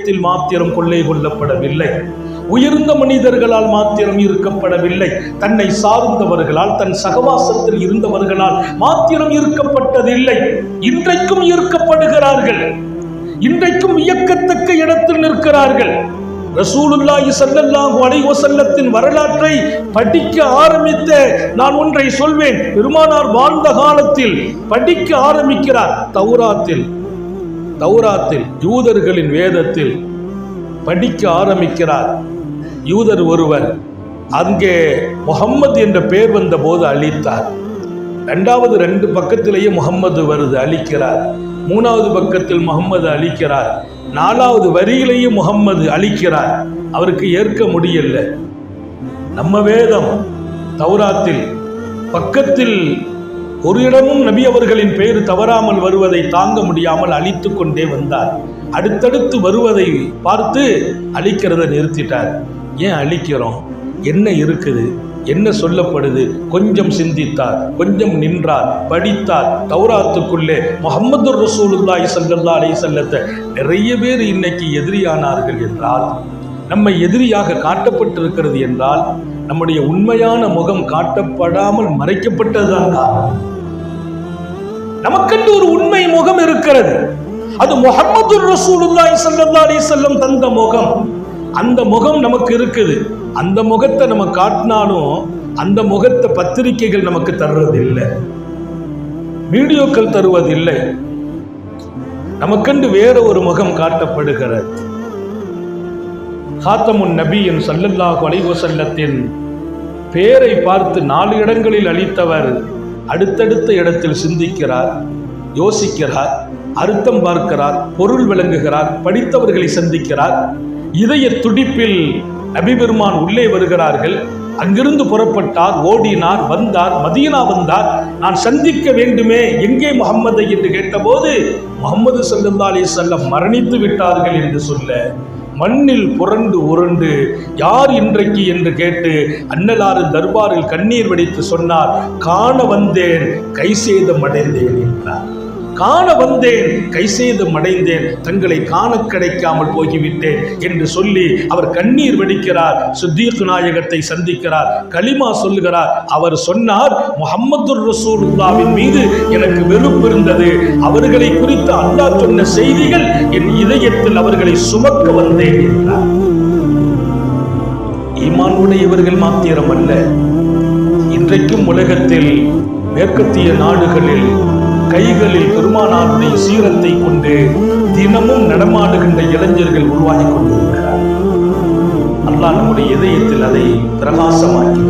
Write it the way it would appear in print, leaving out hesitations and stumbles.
இதயத்தில் மாத்திரம் கொள்ளை கொள்ளப்படவில்லை, உயர்ந்த மனிதர்களால் மாத்திரம் இருக்கப்படவில்லை, தன்னை சார்ந்தவர்களால் தன் சகவாசத்தில் இருந்தவர்களால் மாத்திரம் இருக்கப்பட்டதில்லை. இன்றைக்கும் ஈர்க்கப்படுகிறார்கள், இன்றைக்கும் வியக்கத்தக்க இடத்தில் நிற்கிறார்கள். ரசூலுல்லாஹி ஸல்லல்லாஹு அலைஹி வஸல்லத்தின் வரலாற்றை படிக்க ஆரம்பித்த நான் ஒன்றை சொல்வேன். பெருமானார் வாழ்ந்த காலத்தில் படிக்க ஆரம்பிக்கிறார். தௌராத்தில் யூதர்களின் வேதத்தில் படிக்க ஆரம்பிக்கிறார். யூதர் ஒருவர் அங்கே முஹம்மது என்ற பெயர் வந்த போது அழித்தார். இரண்டாவது 2 பக்கத்திலேயே முஹம்மது வருது, அழிக்கிறார். 3வது பக்கத்தில் முஹம்மது அழிக்கிறார். 4வது வரியிலேயே முஹம்மது அழிக்கிறார். அவருக்கு ஏற்க முடியல. நம்ம வேதம் தௌராத்தில் பக்கத்தில் ஒரு இடமும் நபி அவர்களின் பெயர் தவறாமல் வருவதை தாங்க முடியாமல் அழித்து கொண்டே வந்தார். அடுத்தடுத்து வருவதை பார்த்து அழிக்கிறத நிறுத்திட்டார். ஏன் அழிக்கிறோம், என்ன இருக்குது, என்ன சொல்லப்படுது, கொஞ்சம் சிந்தித்தார், கொஞ்சம் நின்றார், படித்தார். தௌராத்துக்குள்ளே முஹம்மது ரசூலுல்லாஹி ஸல்லல்லாஹு அலைஹி வஸல்லத்தை நிறைய பேர் இன்னைக்கு எதிரியானார்கள் என்றால், நம்மை எதிரியாக காட்டப்பட்டிருக்கிறது என்றால், நம்முடைய உண்மையான முகம் காட்டப்படாமல் மறைக்கப்பட்டதுதான் காரணம். நமக்கென்று ஒரு உண்மை முகம் இருக்கிறது, அது முஹம்மது ரசூலுல்லாஹி ஸல்லல்லாஹு அலைஹி வஸல்லம் தந்த முகம். அந்த முகம் நமக்கு இருக்குது. அந்த முகத்தை நம்ம காட்டினாலும் அந்த முகத்தை பத்திரிகைகள் நமக்கு தருவதில்லை, வீடியோக்கள் தருவதில்லை. நமக்கென்று வேற ஒரு முகம் காட்டப்படுகிறது. காத்தமுன் நபியின் ஸல்லல்லாஹு அலைஹி வஸல்லத்தின் பேரை பார்த்து 4 இடங்களில் அளித்தவர் அடுத்தடுத்த இடத்தில் சிந்திக்கிறார், யோசிக்கிறார், அர்த்தம் பார்க்கிறார், பொருள் விளங்குகிறார், படித்தவர்களை சந்திக்கிறார். இதய துடிப்பில் நபி பெருமான் உள்ளே வருகிறார்கள். அங்கிருந்து புறப்பட்டார், ஓடினார், வந்தார், மதீனா வந்தார். நான் சந்திக்க வேண்டுமே, எங்கே முஹம்மதை என்று கேட்டபோது முஹம்மது ஸல்லல்லாஹு அலைஹி வஸல்லம் மரணித்து விட்டார்கள் என்று சொல்ல, மண்ணில் புரண்டு உருண்டு யார் இன்றைக்கு என்று கேட்டு அன்னலாறு தர்பாரில் கண்ணீர் வடித்து சொன்னார், காண வந்தேன் கை சேதம் அடைந்தேன் என்றார். காண வந்தேன் கை சேதம் அடைந்தேன், தங்களை காண கிடைக்காமல் போய்விட்டேன் என்று சொல்லி அவர் கண்ணீர் வடிக்கிறார். சித்தீக் நாயகத்தை சந்திக்கிறார், கலிமா சொல்லுகிறார். அவர் சொன்னார், முஹம்மது ரசூலுல்லாஹ்வின் மீது எனக்கு வெறுப்பு இருந்தது, அவர்களை குறித்து அல்லாஹ் சொன்ன செய்திகள் என் இதயத்தில் அவர்களை சுமக்க வந்தேன் என்றார். ஈமான் உடையவர்கள் மாத்திரம் அல்ல, இன்றைக்கும் உலகத்தில் மேற்கத்திய நாடுகளில் கைகளில் பெருமானாருடைய சீரத்தை கொண்டு தினமும் நடமாடுகின்ற இளைஞர்கள் உருவாகி கொண்டிருக்கிறார். அல்லாஹ் நம்முடைய இதயத்தில் அதை பிரகாசமாக்கி